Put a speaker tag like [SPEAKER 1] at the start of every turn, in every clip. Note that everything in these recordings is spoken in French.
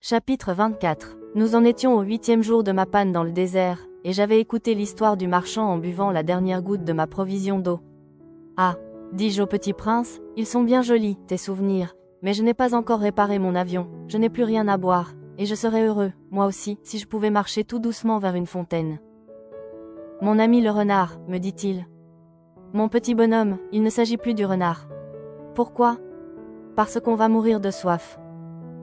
[SPEAKER 1] Chapitre 24. Nous en étions au 8e jour de ma panne dans le désert, et j'avais écouté l'histoire du marchand en buvant la dernière goutte de ma provision d'eau. Ah, dis-je au petit prince, ils sont bien jolis, tes souvenirs, mais je n'ai pas encore réparé mon avion, je n'ai plus rien à boire, et je serais heureux, moi aussi, si je pouvais marcher tout doucement vers une fontaine. Mon ami le renard, me dit-il. Mon petit bonhomme, il ne s'agit plus du renard. Pourquoi? Parce qu'on va mourir de soif.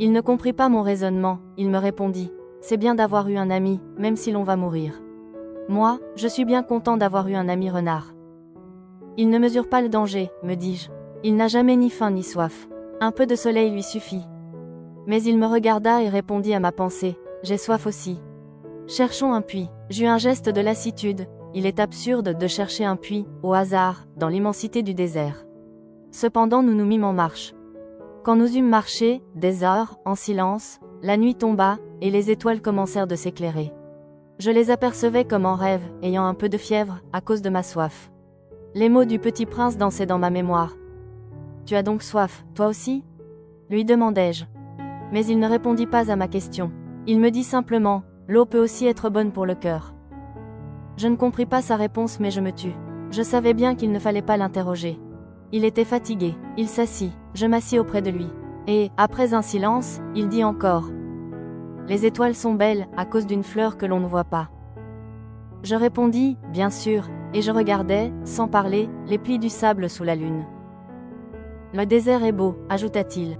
[SPEAKER 1] Il ne comprit pas mon raisonnement, il me répondit. C'est bien d'avoir eu un ami, même si l'on va mourir. Moi, je suis bien content d'avoir eu un ami renard. Il ne mesure pas le danger, me dis-je. Il n'a jamais ni faim ni soif. Un peu de soleil lui suffit. Mais il me regarda et répondit à ma pensée. J'ai soif aussi. Cherchons un puits. J'eus un geste de lassitude. Il est absurde de chercher un puits, au hasard, dans l'immensité du désert. Cependant nous nous mîmes en marche. Quand nous eûmes marché, des heures, en silence, la nuit tomba, et les étoiles commencèrent de s'éclairer. Je les apercevais comme en rêve, ayant un peu de fièvre, à cause de ma soif. Les mots du petit prince dansaient dans ma mémoire. « Tu as donc soif, toi aussi » lui demandai-je. Mais il ne répondit pas à ma question. Il me dit simplement « L'eau peut aussi être bonne pour le cœur ». Je ne compris pas sa réponse mais je me tus. Je savais bien qu'il ne fallait pas l'interroger. Il était fatigué, il s'assit, je m'assis auprès de lui. Et, après un silence, il dit encore « Les étoiles sont belles, à cause d'une fleur que l'on ne voit pas. » Je répondis « Bien sûr », et je regardais, sans parler, les plis du sable sous la lune. « Le désert est beau », ajouta-t-il.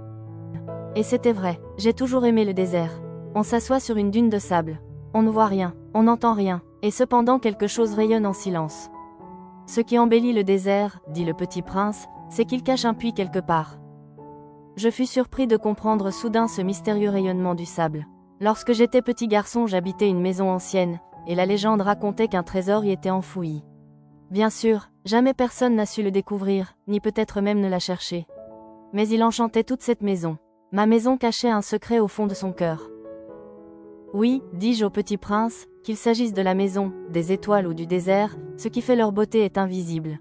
[SPEAKER 1] Et c'était vrai, j'ai toujours aimé le désert. On s'assoit sur une dune de sable. On ne voit rien, on n'entend rien, et cependant quelque chose rayonne en silence. Ce qui embellit le désert, dit le petit prince, c'est qu'il cache un puits quelque part. Je fus surpris de comprendre soudain ce mystérieux rayonnement du sable. Lorsque j'étais petit garçon, j'habitais une maison ancienne, et la légende racontait qu'un trésor y était enfoui. Bien sûr, jamais personne n'a su le découvrir, ni peut-être même ne l'a cherché. Mais il enchantait toute cette maison. Ma maison cachait un secret au fond de son cœur. Oui, dis-je au petit prince, qu'il s'agisse de la maison, des étoiles ou du désert, ce qui fait leur beauté est invisible.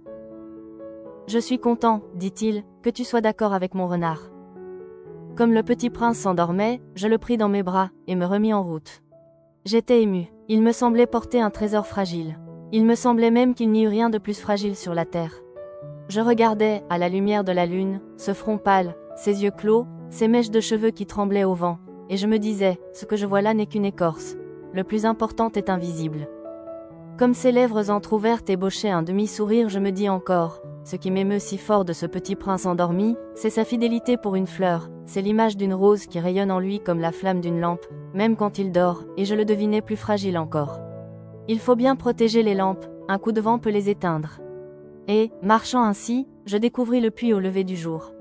[SPEAKER 1] Je suis content, dit-il, que tu sois d'accord avec mon renard. Comme le petit prince s'endormait, je le pris dans mes bras, et me remis en route. J'étais ému, il me semblait porter un trésor fragile. Il me semblait même qu'il n'y eût rien de plus fragile sur la terre. Je regardais, à la lumière de la lune, ce front pâle, ses yeux clos, ses mèches de cheveux qui tremblaient au vent, et je me disais, ce que je vois là n'est qu'une écorce. Le plus important est invisible. Comme ses lèvres entr'ouvertes ébauchaient un demi-sourire, je me dis encore, ce qui m'émeut si fort de ce petit prince endormi, c'est sa fidélité pour une fleur, c'est l'image d'une rose qui rayonne en lui comme la flamme d'une lampe, même quand il dort, et je le devinais plus fragile encore. Il faut bien protéger les lampes, un coup de vent peut les éteindre. Et, marchant ainsi, je découvris le puits au lever du jour.